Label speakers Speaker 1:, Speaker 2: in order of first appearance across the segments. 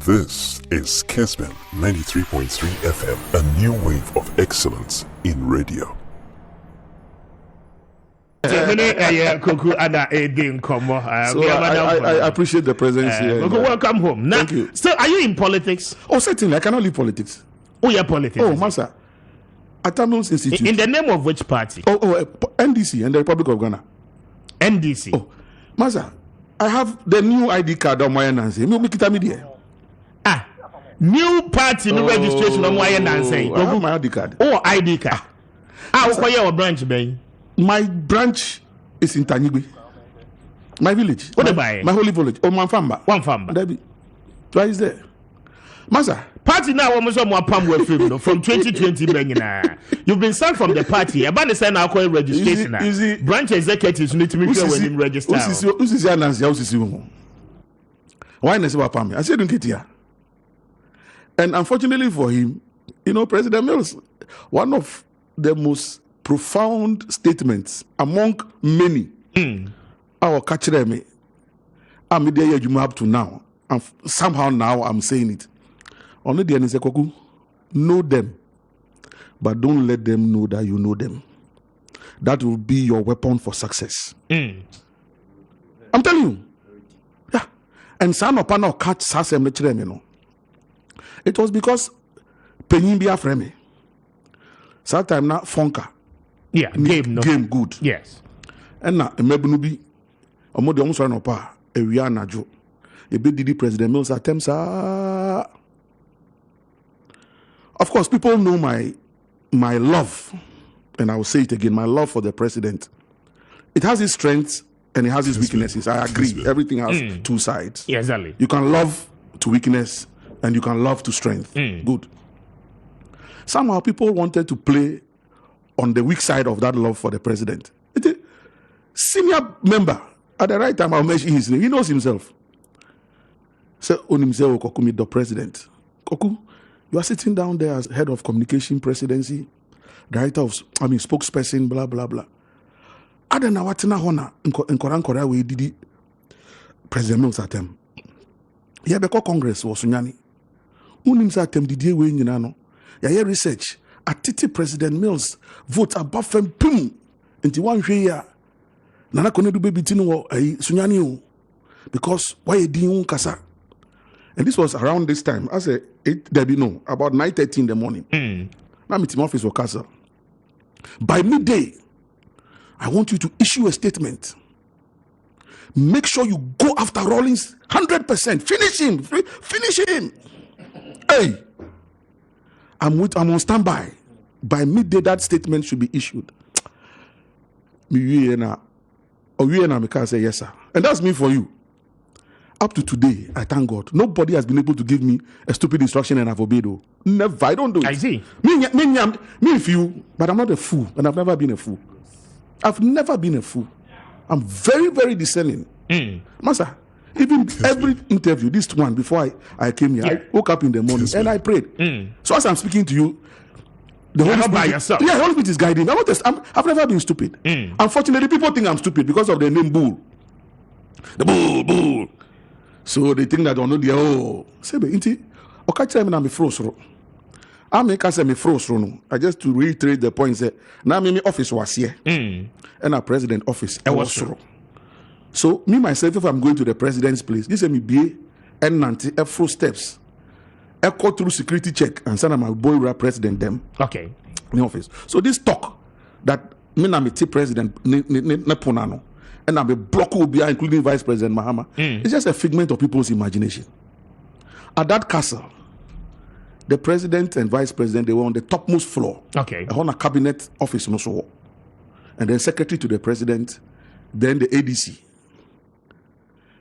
Speaker 1: This is Kessben 93.3 FM, a new wave of excellence in radio.
Speaker 2: Koku Anyidohu.
Speaker 3: So I appreciate the presence here.
Speaker 2: Welcome home. Now,
Speaker 3: Thank you.
Speaker 2: So, are you in politics?
Speaker 3: Oh, certainly. I cannot leave politics.
Speaker 2: Oh, yeah, politics.
Speaker 3: Oh, Master. At Tamils Institute.
Speaker 2: In the name of which party?
Speaker 3: NDC and the Republic of Ghana.
Speaker 2: NDC.
Speaker 3: Oh, Master, I have the new ID card on my Nancy.
Speaker 2: New party, new registration on my Nancy.
Speaker 3: I have my ID card.
Speaker 2: Oh, ID card. What's your branch, Ben?
Speaker 3: My branch is in Tanyigwe. My village.
Speaker 2: What about
Speaker 3: my holy village? Oh, Manfamba.
Speaker 2: One farmer.
Speaker 3: Why is there? Master.
Speaker 2: Party now almost more palm film from 2020. You've been sent from the party. About to sign our registration. Branch executives need to make sure when you register.
Speaker 3: Why not say Pam? I said Nketiah. And unfortunately for him, President Mills, one of the most profound statements among many. Our catch me. I'm there up to now. And somehow now I'm saying it. Only the NDC Koku, know them, but don't let them know that you know them. That will be your weapon for success. I'm telling you. Yeah. And son of Pano catch Sassem lecture, It was because Penyimbia frame. Sometime now Fonka.
Speaker 2: Yeah,
Speaker 3: game good.
Speaker 2: Yes.
Speaker 3: And now Mebunubi, Omodi Omuswa pa Ewia Najo. Ebe Didi President Mills attempts Of course, people know my love, and I will say it again, my love for the president. It has its strengths and it has its weaknesses. I agree. Everything has two sides.
Speaker 2: Yeah, exactly.
Speaker 3: You can love to weakness and you can love to strength. Good. Somehow people wanted to play on the weak side of that love for the president. Senior member, at the right time I'll mention his name. He knows himself. Say, on himself, Koku meet the president. Koku, you are sitting down there as head of communication presidency, director of, spokesperson, blah, blah, blah. Adana watina hona, Korea we did President Mills atem. Yeah, because Congress was Sunyani. Unim sa atem didier we nyinano. Yeah, research. Atiti President Mills vote above them pum. Inti one year. Nana kone du baby tino Sunyani o. Because why di kasa. And this was around this time. I said, about 9:30 in the morning. Now meeting office for Castle. By midday, I want you to issue a statement. Make sure you go after Rawlings 100%. Finish him. Finish him. Hey, I'm on standby. By midday, that statement should be issued. I say yes, sir. And that's me for you. Up to today, I thank God. Nobody has been able to give me a stupid instruction and I've obeyed. Never. I don't do it.
Speaker 2: I see.
Speaker 3: Me few, but I'm not a fool, and I've never been a fool. I've never been a fool. I'm very, very discerning. Master, even every interview, this one before I came here, I woke up in the morning and I prayed. So as I'm speaking to you, the Holy Spirit,
Speaker 2: by yourself.
Speaker 3: Yeah, the Holy Spirit is guiding me. I've never been stupid. Unfortunately, people think I'm stupid because of the name Bull. The Bull. So they think that I know the say me inti okacha me na me froso. I make us me froso no. I just to reiterate the point say na me office was here. And our president office was so. So me myself, if I'm going to the president's place, this is me be and nanti afro steps. I go through security check and send my boy president them.
Speaker 2: Okay.
Speaker 3: In the office. So this talk that me na me president ne ponano. And I'm a block will be including Vice President Mahama. It's just a figment of people's imagination. At that castle, the president and vice president, they were on the topmost floor.
Speaker 2: Okay.
Speaker 3: On a cabinet office, and then secretary to the president, then the ADC.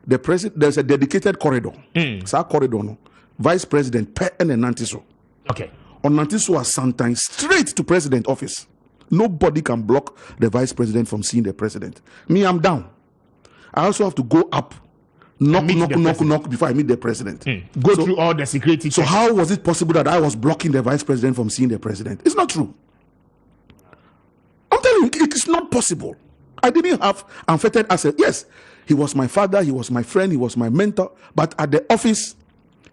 Speaker 3: The president, there's a dedicated corridor. So corridor, no. Vice president, per and Nantiso.
Speaker 2: Okay.
Speaker 3: On Nantiso as sometimes straight to president office. Nobody can block the vice president from seeing the president. Me, I'm down. I also have to go up, knock before I meet the president.
Speaker 2: Go through all the security.
Speaker 3: So how was it possible that I was blocking the vice president from seeing the president? It's not true. I'm telling you, it is not possible. I didn't have unfettered access. Yes, he was my father, he was my friend, he was my mentor. But at the office,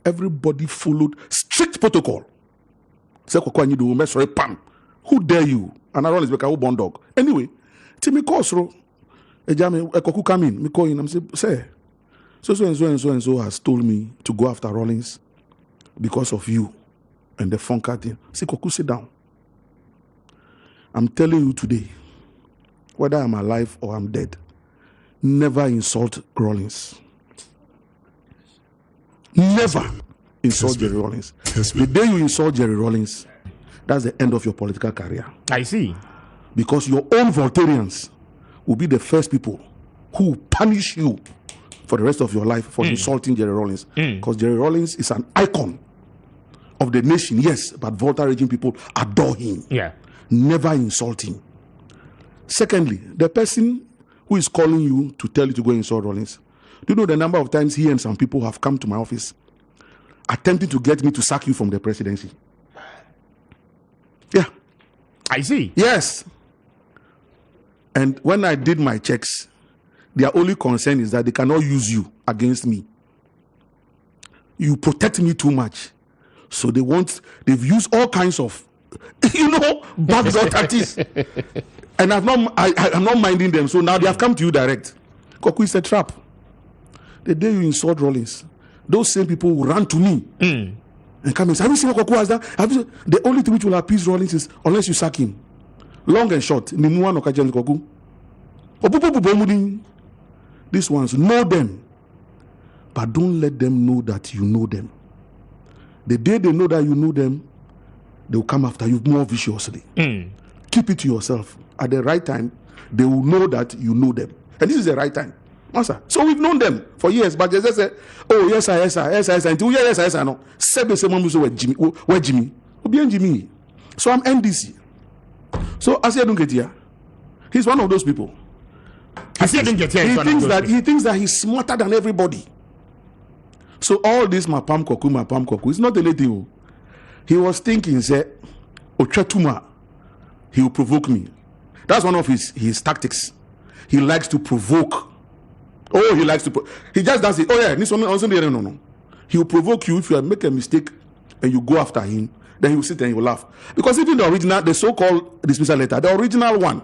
Speaker 3: Everybody followed strict protocol. Say Koku Anyidohu, sorry, pam. Who dare you? And I run is like a born dog. Anyway, till me call through. A Koku come in, me call in. I'm say, so has told me to go after Rawlings because of you and the Funka thing. Say Koku, sit down. I'm telling you today, whether I'm alive or I'm dead, never insult Rawlings. Never insult Jerry Rawlings. The day you insult Jerry Rawlings, that's the end of your political career.
Speaker 2: I see.
Speaker 3: Because your own Voltarians will be the first people who punish you for the rest of your life for insulting Jerry Rawlings. Because Jerry Rawlings is an icon of the nation, yes, but Volta region people adore him.
Speaker 2: Yeah.
Speaker 3: Never insult him. Secondly, the person who is calling you to tell you to go insult Rawlings, do you know the number of times he and some people have come to my office attempting to get me to sack you from the presidency? Yeah.
Speaker 2: I see.
Speaker 3: Yes. And when I did my checks, their only concern is that they cannot use you against me. You protect me too much. So they've used all kinds of, backdoor tactics. And I'm not minding them. So now they have come to you direct. Koku is a trap. The day you insult Rawlings, those same people will run to me and come and say, have you seen what Koku has done? The only thing which will appease Rawlings is unless you sack him. Long and short, Koku. These ones, know them, but don't let them know that you know them. The day they know that you know them, they will come after you more viciously. Keep it to yourself. At the right time, they will know that you know them. And this is the right time. Master. So we've known them for years, but they just say, oh, yes, I, until yes, I know. Where Jimmy? Jimmy. So I'm NDC. So Asiedu Nketiah, he's one of those people. He thinks that he's smarter than everybody. So all this Mapam Koku is not anything. He was thinking, say, Ochetuma, he will provoke me. That's one of his tactics. He likes to provoke. Oh, he likes to. He just does it. Oh yeah, no. He will provoke you if you make a mistake and you go after him. Then he will sit and he will laugh. Because even the original, the so-called dismissal letter, the original one,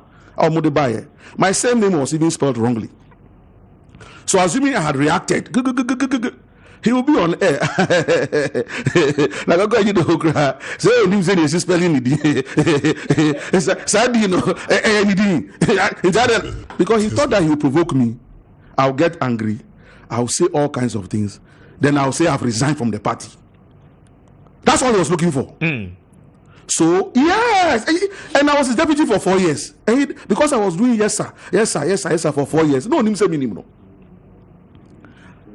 Speaker 3: my same name was even spelled wrongly. So assuming I had reacted, he will be on air. Like Koku Anyidohu, so him saying he's spelling it. Because he thought that he would provoke me. I'll get angry. I'll say all kinds of things. Then I'll say I've resigned from the party. That's all he was looking for. So yes, and I was his deputy for 4 years. And because I was doing yes sir for 4 years. No, no.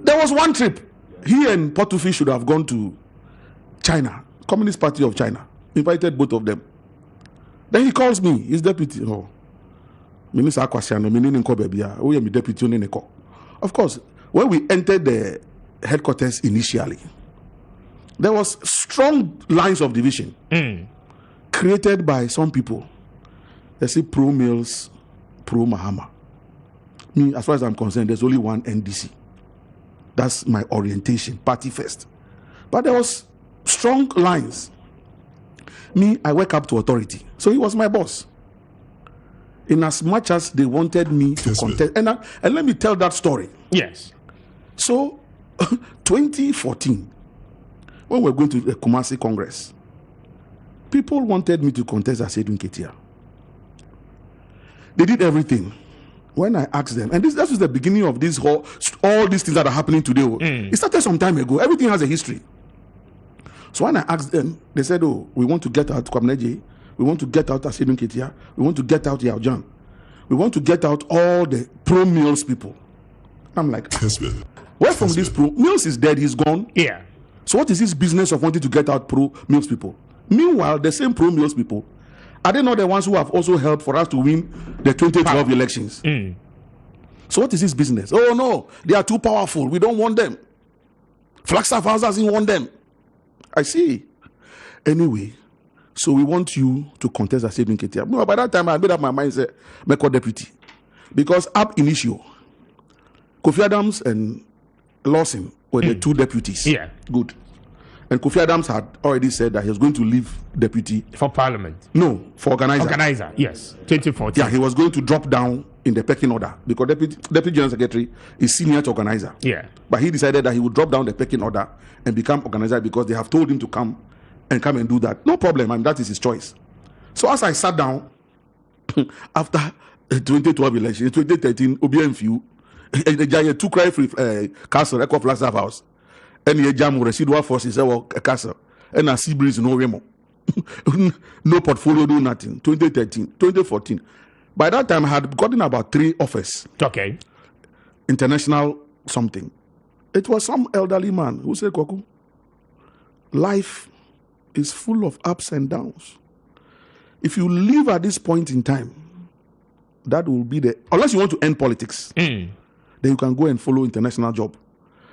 Speaker 3: There was one trip. He and Portufi should have gone to China, Communist Party of China. Invited both of them. Then he calls me, his deputy. Oh, Minister Akwasiano, my deputy. Of course, when we entered the headquarters initially, there was strong lines of division created by some people. They say pro Mills, pro Mahama. Me, as far as I'm concerned, there's only one NDC. That's my orientation, party first. But there was strong lines. Me, I wake up to authority. So he was my boss. In as much as they wanted me to contest. And let me tell that story.
Speaker 2: Yes.
Speaker 3: So, 2014, when we were going to the Kumasi Congress, people wanted me to contest Asiedu Nketiah. They did everything. When I asked them, and this was the beginning of this whole, all these things that are happening today. It started some time ago. Everything has a history. So when I asked them, they said, oh, we want to get out Kwamneje, we want to get out Asiedu Nketiah, we want to get out Yao, we want to get out all the pro-Mills people. I'm like,
Speaker 1: Kessben.
Speaker 3: where from this pro? Mills is dead, he's gone.
Speaker 2: Yeah.
Speaker 3: So what is this business of wanting to get out pro-Mills people? Meanwhile, the same pro-Mills people, are they not the ones who have also helped for us to win the 2012 elections? So what is this business? Oh no, they are too powerful. We don't want them. Flagstaff House doesn't want them. I see. Anyway, so we want you to contest Asiedu Nketiah. No, by that time I made up my mind, say, make a deputy. Because ab initio, Kofi Adams and Lawson were the two deputies.
Speaker 2: Yeah.
Speaker 3: Good. And Kofi Adams had already said that he was going to leave deputy.
Speaker 2: For parliament?
Speaker 3: No, for organizer.
Speaker 2: Organizer, yes. 2014.
Speaker 3: Yeah, he was going to drop down in the pecking order because deputy general secretary is senior to organizer.
Speaker 2: Yeah.
Speaker 3: But he decided that he would drop down the pecking order and become organizer because they have told him to come and do that. No problem, and that is his choice. So as I sat down after 2012 election, 2013, OBMFU, the giant two cry free castle, Echo Plaza House. And the jam residual forces a castle and a sea breeze no remo. No portfolio, do nothing. 2013, 2014. By that time, I had gotten about 3 offers.
Speaker 2: Okay.
Speaker 3: International something. It was some elderly man who said, Koku, life is full of ups and downs. If you live at this point in time, that will be unless you want to end politics, then you can go and follow international job.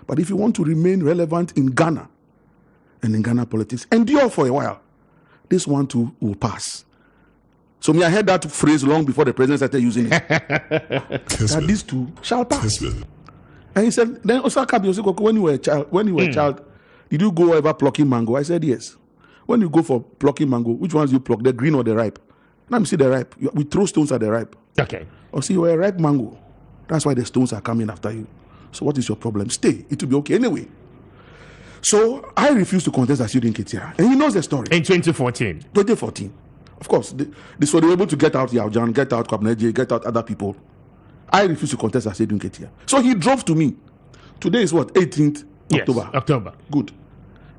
Speaker 3: But if you want to remain relevant in Ghana and in Ghana politics, endure for a while, this one too will pass. So I heard that phrase long before the president started using it. That these two shall pass.
Speaker 1: Kessben.
Speaker 3: And he said, then Osaka, when you were a child, did you go ever plucking mango? I said yes. When you go for plucking mango, which ones you pluck, the green or the ripe? Now you see the ripe. We throw stones at the ripe.
Speaker 2: Okay.
Speaker 3: Or see, you're a ripe mango. That's why the stones are coming after you. So what is your problem? Stay. It will be okay anyway. So I refused to contest Asiedu Nketiah. And he knows the story.
Speaker 2: In 2014.
Speaker 3: 2014. Of course, this was able to get out Yaujan, get out Kwabneje, get out other people. I refused to contest Asiedu Nketiah. So he drove to me. Today is what? 18th October.
Speaker 2: October.
Speaker 3: Good.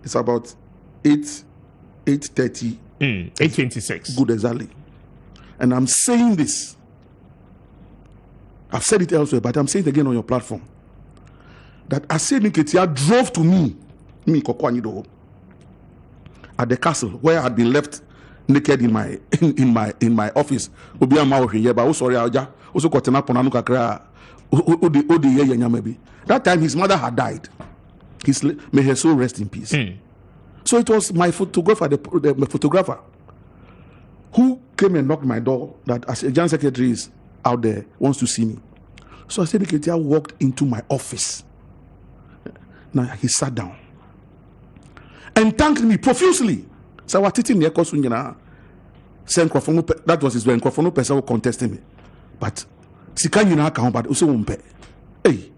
Speaker 3: It's about 8:30.
Speaker 2: 8:26.
Speaker 3: Good, exactly. And I'm saying this. I've said it elsewhere, but I'm saying it again on your platform. That Asiedu Nketiah drove to me, Koku Anyidohu, at the castle where I had been left naked in my office. That time his mother had died. May her soul rest in peace. So it was my photographer, the photographer, who came and knocked my door that as a general secretary is out there, wants to see me. So Asiedu Nketiah walked into my office. Now he sat down and thanked me profusely. So I was sitting there, that was his way. Microphone person contesting me. But Sikanyina account, but also won't. Hey,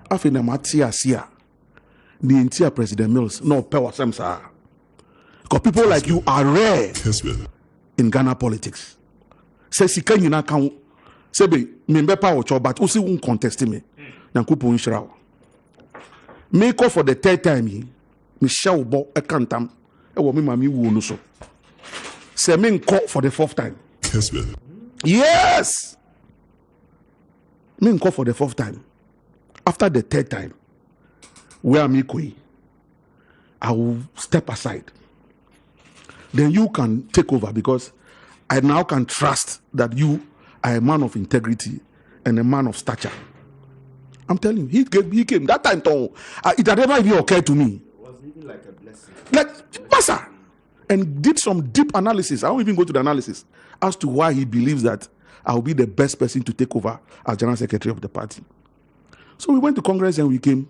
Speaker 3: I feel the entire President Mills no power samsa. Because people like you are rare in Ghana politics. Say Sikanyina account. Say be member power but also won't contest me. Nankupu Inshrao. Make up for the third time. Michelle Bo a cantam. I want me mami wunu so. Say me call for the fourth time.
Speaker 1: Kessben.
Speaker 3: Yes. Me call for the fourth time. After the third time, where me koi, I will step aside. Then you can take over because I now can trust that you are a man of integrity and a man of stature. I'm telling you, he came that time. It had never even occurred to me.
Speaker 4: It was even like a blessing.
Speaker 3: Like, Master, and did some deep analysis. I won't even go to the analysis as to why he believes that I'll be the best person to take over as general secretary of the party. So we went to Congress and we came.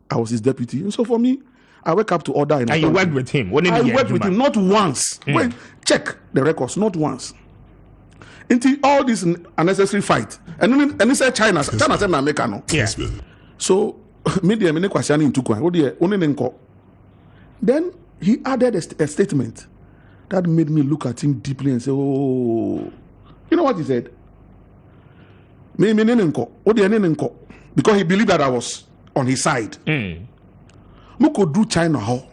Speaker 3: I was his deputy. And so for me, I wake up to order. And
Speaker 2: you worked with him?
Speaker 3: I worked with him not once. Wait, check the records, not once. Into all this unnecessary fight. And then said China said America no.
Speaker 2: Yeah.
Speaker 3: So media mene kwasiani intukwa. Then he added a statement that made me look at him deeply and say, oh, you know what he said? Because he believed that I was on his side. Muko do China ho.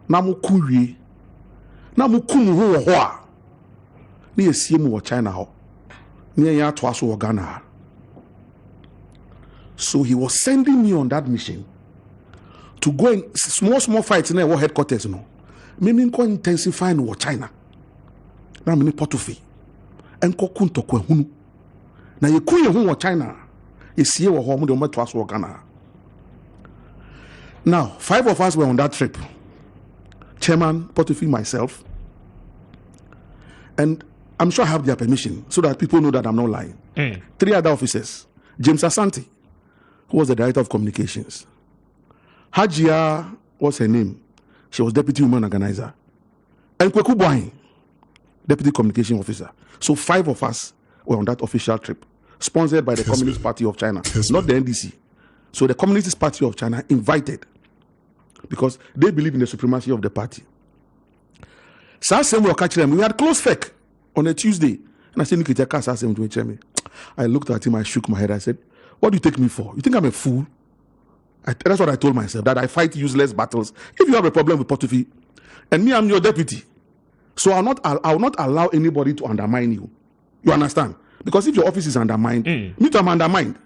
Speaker 3: Na mukurie. Na mukumu ho ho. Ni esiem wo China ho. Ni ya to aso Ghana. So he was sending me on that mission to go in small fights in our headquarters no. Me go intensify in China. Na me portofie. Enko kunto kwa hunu. Na ye kuye hu wo China. Esie wo ho mo de mo to aso Ghana. Now, 5 of us were on that trip. Chairman, portofie, myself. And I'm sure I have their permission so that people know that I'm not lying. 3 other officers. James Asante, who was the director of communications. Hajia, what's her name? She was deputy women organizer. And Koku Anyidohu, deputy communication officer. So 5 of us were on that official trip, sponsored by the Communist Party of China, not the NDC. So the Communist Party of China invited, because they believe in the supremacy of the party. So we had close fake on a Tuesday. And I said, I looked at him, I shook my head. I said, what do you take me for? You think I'm a fool? That's what I told myself, that I fight useless battles. If you have a problem with Portufi, and me, I'm your deputy. So I will not allow anybody to undermine you. You understand? Because if your office is undermined, me too, I'm undermined.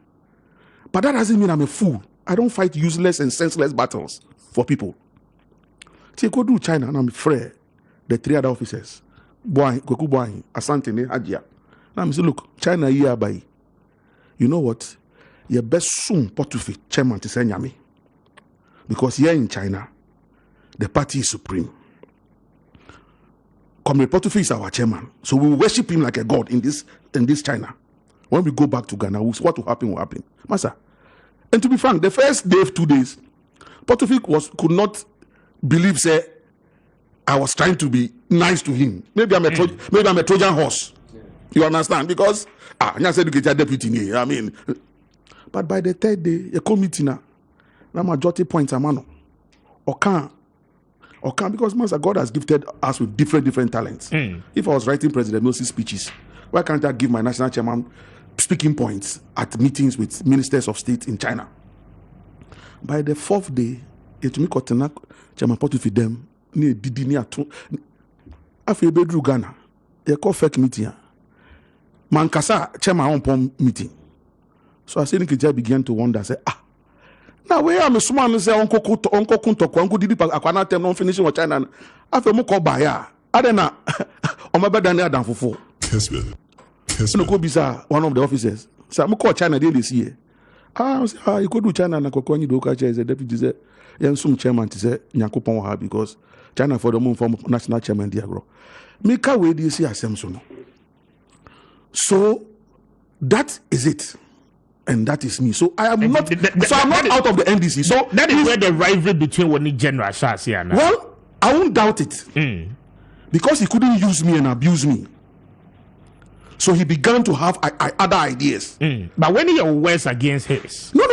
Speaker 3: But that doesn't mean I'm a fool. I don't fight useless and senseless battles for people. See, go to China, and I'm afraid the 3 other officers, Koku Anyidohu, Asante, Hajia. Now I'm saying, look, China here by. You know what? Your best soon Portufi chairman to say Nyami. Because here in China, the party is supreme. Comrade Portufi is our chairman. So we worship him like a god in this China. When we go back to Ghana, what will happen? Master. And to be frank, the first day of 2 days, Portufi could not believe, say, I was trying to be nice to him. Maybe I'm a Trojan horse. You understand? Because deputy, I mean. But by the 3rd day, a committee now majority points amano. Or can't because Master God has gifted us with different talents. If I was writing President Mills' speeches, why can't I give my national chairman speaking points at meetings with ministers of state in China? By the 4th day, it me kotena chairman Portufi them ni didi ni atu. Afi bedru Ghana, they call fake meeting. Mankasa chairman on meeting. So I said Nketiah began to wonder, say, now where am I smart say uncle Kunto, uncle did akwana tem non finishing with China. After mo call buyer. Adena on my bed than for 4.
Speaker 1: Kessben.
Speaker 3: No go bisa one of the officers. So mo call China this year. You go do China na Koku Anyidohu is a deputy say yen sum chairman to say Nyankopon ha because China for the moon form national chairman diagro. Make a way this year asem so that is it. And that is me. So I am not. I'm not out of the NDC. So
Speaker 2: that is where the rivalry between one General Asiedu.
Speaker 3: Well, I won't doubt it because he couldn't use me and abuse me. So he began to have other ideas.
Speaker 2: But when your words against his,
Speaker 3: no.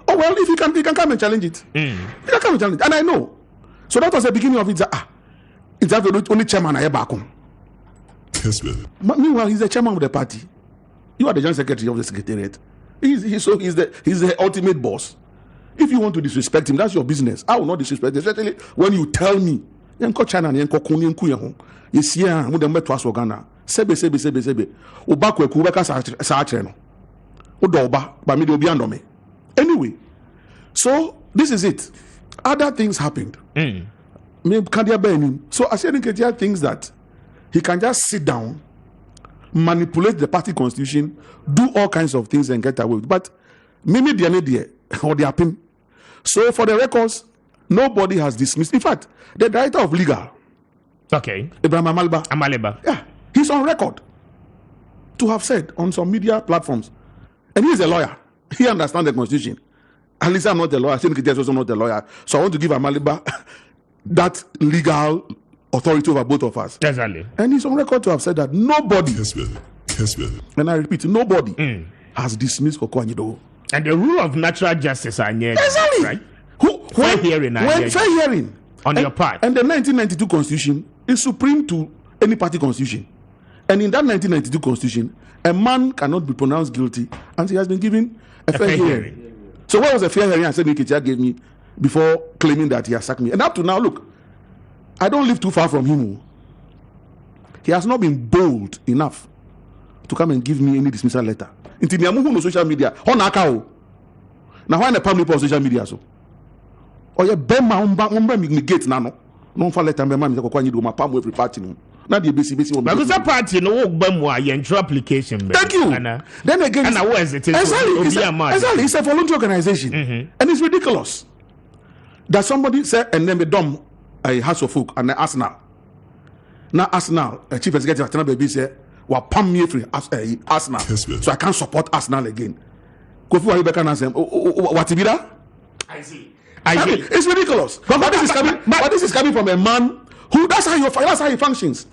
Speaker 3: Oh well, if he can come and challenge it. He can come and challenge it, and I know. So that was the beginning of it. It's the only chairman I ever come. Meanwhile, he's the chairman of the party. You are the general secretary of the secretariat. He's the ultimate boss. If you want to disrespect him, that's your business. I will not disrespect him, especially when you tell me. China yes, yeah, with the metro Ghana. Sebe. Ubakwe kubeka saacheno. Udoba, but me be under me. Anyway, so this is it. Other things happened. So Asiedu Nketiah thinks that he can just sit down, manipulate the party constitution, do all kinds of things and get away with it. But maybe the idea or the happen. So for the records, nobody has dismissed. In fact, the director of legal, Ibrahim Amaleba, yeah, he's on record to have said on some media platforms, and he's a lawyer. He understands the constitution. At least I'm not a lawyer. Asiedu Nketiah is also not a lawyer. So I want to give Amaleba that legal authority over both of us.
Speaker 2: Exactly.
Speaker 3: And he's on record to have said that nobody,
Speaker 1: Kessben.
Speaker 3: and I repeat, nobody has dismissed Koku Anyidohu.
Speaker 2: And the rule of natural justice are near,
Speaker 3: exactly.
Speaker 2: Right?
Speaker 3: Fair hearing
Speaker 2: on your part.
Speaker 3: And the 1992 Constitution is supreme to any party constitution. And in that 1992 Constitution, a man cannot be pronounced guilty until he has been given a fair hearing. So what was the fair hearing Asiedu Nketiah gave me before claiming that he has sacked me? And up to now, look, I don't live too far from him. He has not been bold enough to come and give me any dismissal letter. Until the on social media, now why the public on social media so? Or you bema negate nano. No for letter me man Koku Anyidohu my palm every party no. Na the basic
Speaker 2: because that party no work bema your application.
Speaker 3: Thank you. Then again,
Speaker 2: and where is it?
Speaker 3: Exactly. It's a voluntary organization, and it's ridiculous that somebody said and then the dumb a House of Folk and the Arsenal. Now Arsenal, chief executive Atana Baby said, "Wa pam me free Arsenal, so I can't support Arsenal again." Kofi Anyidohu can say, "What ibida?"
Speaker 2: I see.
Speaker 3: It's ridiculous. But this is coming from a man who that's how he functions.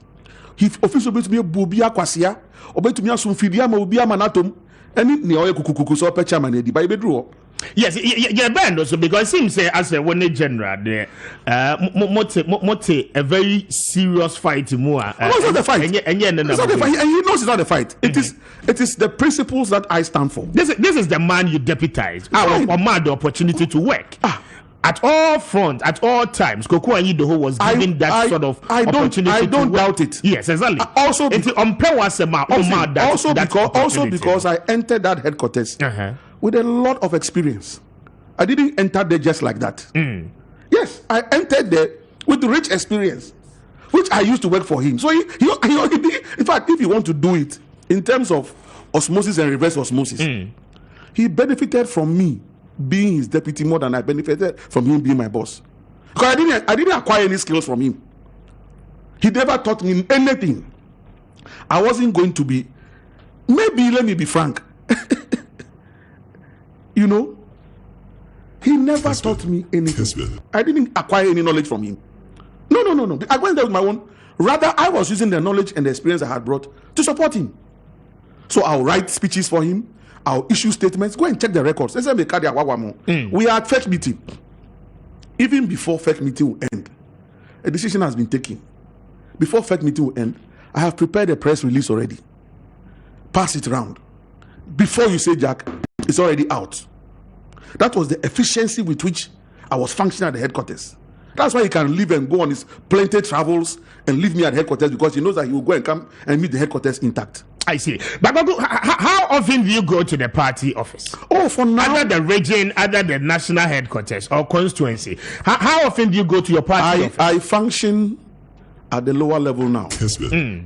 Speaker 3: He officially to be bobia kwasia, obe to me asumfidia ma obi amanatom, and ni oye kukukuku so pe chairman edi by bedru.
Speaker 2: Yes, yeah, band also because seems say as a one general there, a very serious fight more.
Speaker 3: It's not the fight. And he knows it's not the fight. It is the principles that I stand for.
Speaker 2: This is the man you deputize. Or man the opportunity to work. At all fronts, at all times, Koku Anyidohu was given that sort of opportunity. I don't
Speaker 3: doubt it.
Speaker 2: Yes, exactly.
Speaker 3: Also, because I entered that headquarters with a lot of experience. I didn't enter there just like that. Yes, I entered there with rich experience, which I used to work for him. So he in fact, if you want to do it in terms of osmosis and reverse osmosis, he benefited from me being his deputy more than I benefited from him being my boss. Because I didn't acquire any skills from him. He never taught me anything. I wasn't going to be. Maybe let me be frank. You know, he never taught me anything. I didn't acquire any knowledge from him. No. I went there with my own. Rather, I was using the knowledge and the experience I had brought to support him. So I'll write speeches for him. I'll issue statements. Go and check the records. We are at first meeting. Even before first meeting will end, a decision has been taken. Before first meeting will end, I have prepared a press release already. Pass it around. Before you say Jack, it's already out. That was the efficiency with which I was functioning at the headquarters. That's why he can leave and go on his plenty travels and leave me at headquarters, because he knows that he will go and come and meet the headquarters intact.
Speaker 2: I see. But how often do you go to the party office?
Speaker 3: Oh, for now.
Speaker 2: Either the region, either the national headquarters or constituency. How often do you go to your party office?
Speaker 3: I function at the lower level now.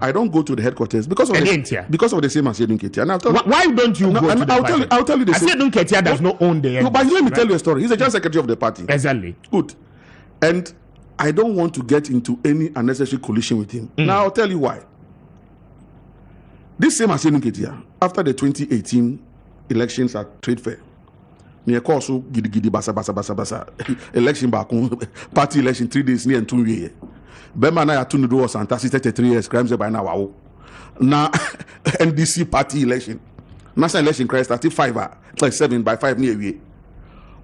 Speaker 3: I don't go to the headquarters because of the same Asiedu Nketiah.
Speaker 2: Why don't you go to the party?
Speaker 3: I'll tell you the same.
Speaker 2: Asiedu Nketiah does not own the NDC.
Speaker 3: No, but let me tell you a story. He's the general secretary of the party.
Speaker 2: Exactly.
Speaker 3: Good. And I don't want to get into any unnecessary collision with him. Now I'll tell you why. This same Asiedu Nketiah, after the 2018 elections at Trade Fair, me also gidi basa election back party election 3 days near 2 years. Bema na ya tunu do was antasi 33 years crimes by now wow. Na NDC party election. National election cry started 7 by 5 near year.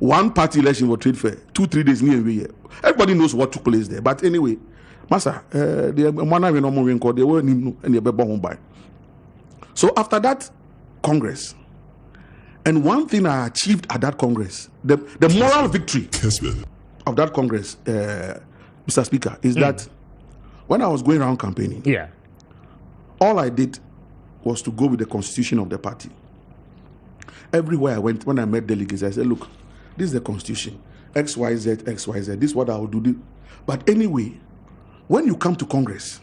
Speaker 3: One party election for Trade Fair, 2-3 days near year. Everybody knows what took place there. But anyway, Master, the man we no more call they were and they be home by. So after that Congress, and one thing I achieved at that Congress, the moral victory of that Congress, Mr. Speaker, is that when I was going around campaigning, all I did was to go with the constitution of the party. Everywhere I went, when I met delegates, I said, look, this is the constitution, XYZ, XYZ, this is what I will do. But anyway, when you come to Congress,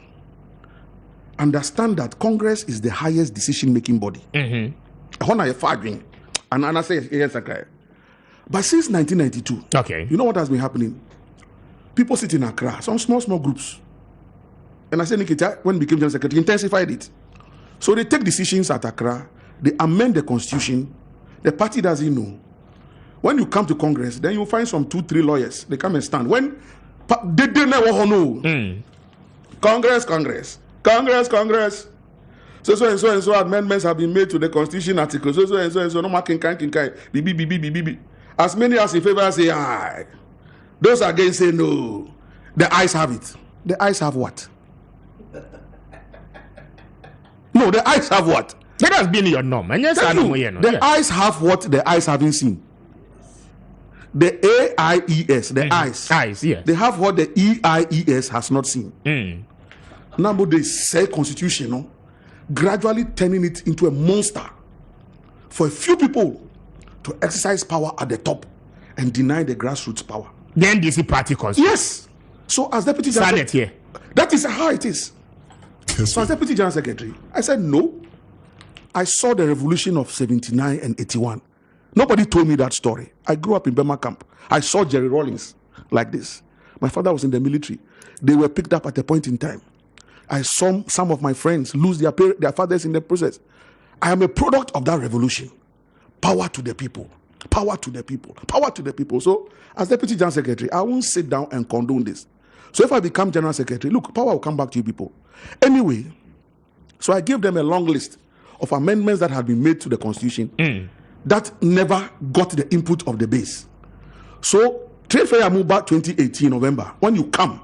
Speaker 3: understand that Congress is the highest decision-making body. And I say, yes, okay. But since 1992, you know what has been happening? People sit in Accra, some small groups. And I said, Nketiah, when he became General Secretary, intensified it. So they take decisions at Accra, they amend the constitution, the party doesn't know. When you come to Congress, then you find some 2-3 lawyers, they come and stand. When they never know. Congress. So amendments have been made to the constitution article. So no marking BB. As many as in favor say aye. Those against say no. The ayes have it. The ayes have what? No, the ayes have what?
Speaker 2: That has been your norm. And yes,
Speaker 3: the ayes have what the ayes haven't seen. The AIES, the ayes,
Speaker 2: yes.
Speaker 3: They have what the EIES has not seen. Now they say constitution, gradually turning it into a monster for a few people to exercise power at the top and deny the grassroots power.
Speaker 2: The NDC party constitution.
Speaker 3: Yes. So as Deputy General Secretary, that is how it is. So as Deputy General Secretary, I said no. I saw the revolution of 79 and 81. Nobody told me that story. I grew up in Burma camp. I saw Jerry Rawlings like this. My father was in the military. They were picked up at a point in time. I saw some of my friends lose their fathers in the process. I am a product of that revolution. Power to the people. Power to the people. Power to the people. So, as Deputy General Secretary, I won't sit down and condone this. So, if I become General Secretary, look, power will come back to you people. Anyway, so I gave them a long list of amendments that had been made to the Constitution that never got the input of the base. So, Trade Fair Amuba 2018 November, when you come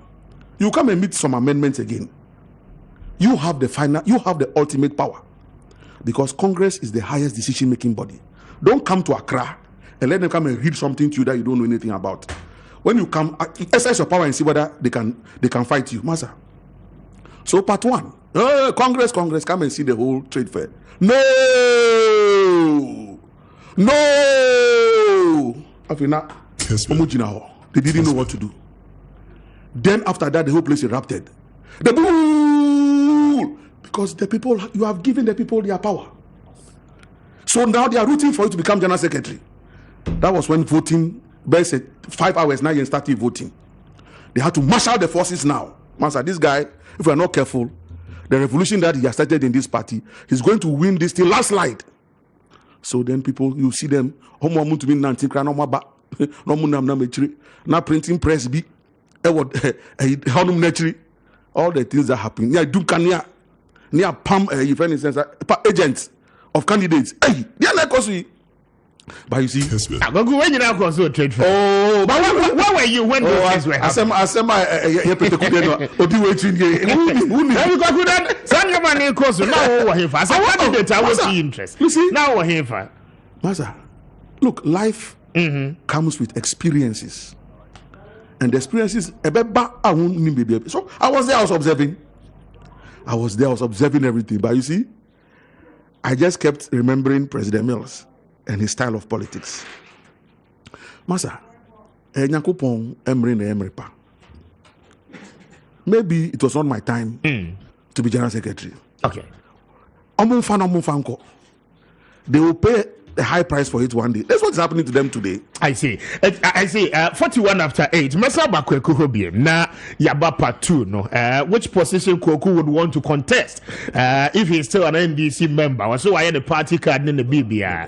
Speaker 3: and meet some amendments again. You have the ultimate power, because Congress is the highest decision-making body. Don't come to Accra and let them come and read something to you that you don't know anything about. When you come, exercise your power and see whether they can fight you, Master. So part one, Congress, come and see the whole trade fair. No. Afina, they didn't know what to do. Then after that, the whole place erupted. The bull, because the people, you have given the people their power. So now they are rooting for you to become General Secretary. That was when voting, Bell said 5 hours now you started voting. They had to marshal the forces now. Master, this guy, if we are not careful, the revolution that he has started in this party, he's going to win this till landslide. So then people, you see them, now printing press be all the things that happen. Near Dunkania, near Pam, agents of candidates. Hey, they are not. But you see,
Speaker 2: Koku, when you now also trade fair.
Speaker 3: oh,
Speaker 2: But where were you when those things were happening?
Speaker 3: I said my
Speaker 2: Interest. You see, now we're here for.
Speaker 3: Master, look, life comes with experiences. And the experiences, so I was there, I was observing everything. But you see, I just kept remembering President Mills and his style of politics. Master, maybe it was not my time to be General Secretary.
Speaker 2: Okay.
Speaker 3: They will pay a high price for it one day. That's what's happening to them today.
Speaker 2: I see. 41 after 8. Mesa bakwe Koku biem na yaba part 2 no. Which position Koku would want to contest if he's still an NDC member? So I had the party card in the BBR.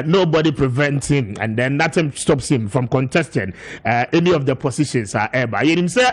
Speaker 2: Nobody prevents him, and then nothing stops him from contesting any of the positions ever. You didn't say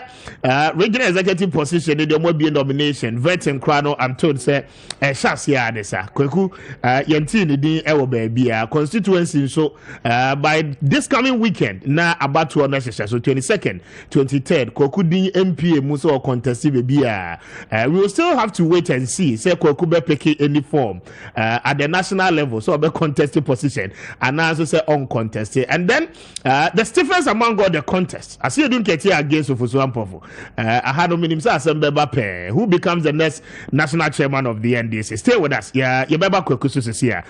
Speaker 2: regional executive position in the Mobi nomination. Veteran Krano, I'm told say Shasia Adesa Koku Yentini di ewo baby. Constituency so by this coming weekend na about to honor so 22nd 23rd Koku din MPA muso contest we will still have to wait and see say Koku be pick any form at the national level, so be contesting position and also say uncontested, and then the difference among all the contests Asiedu Nketiah against Ofosu Ampofo ahado minim say Asembeba pair who becomes the next national chairman of the NDC. Stay with us, yeah, you beba Koku so here.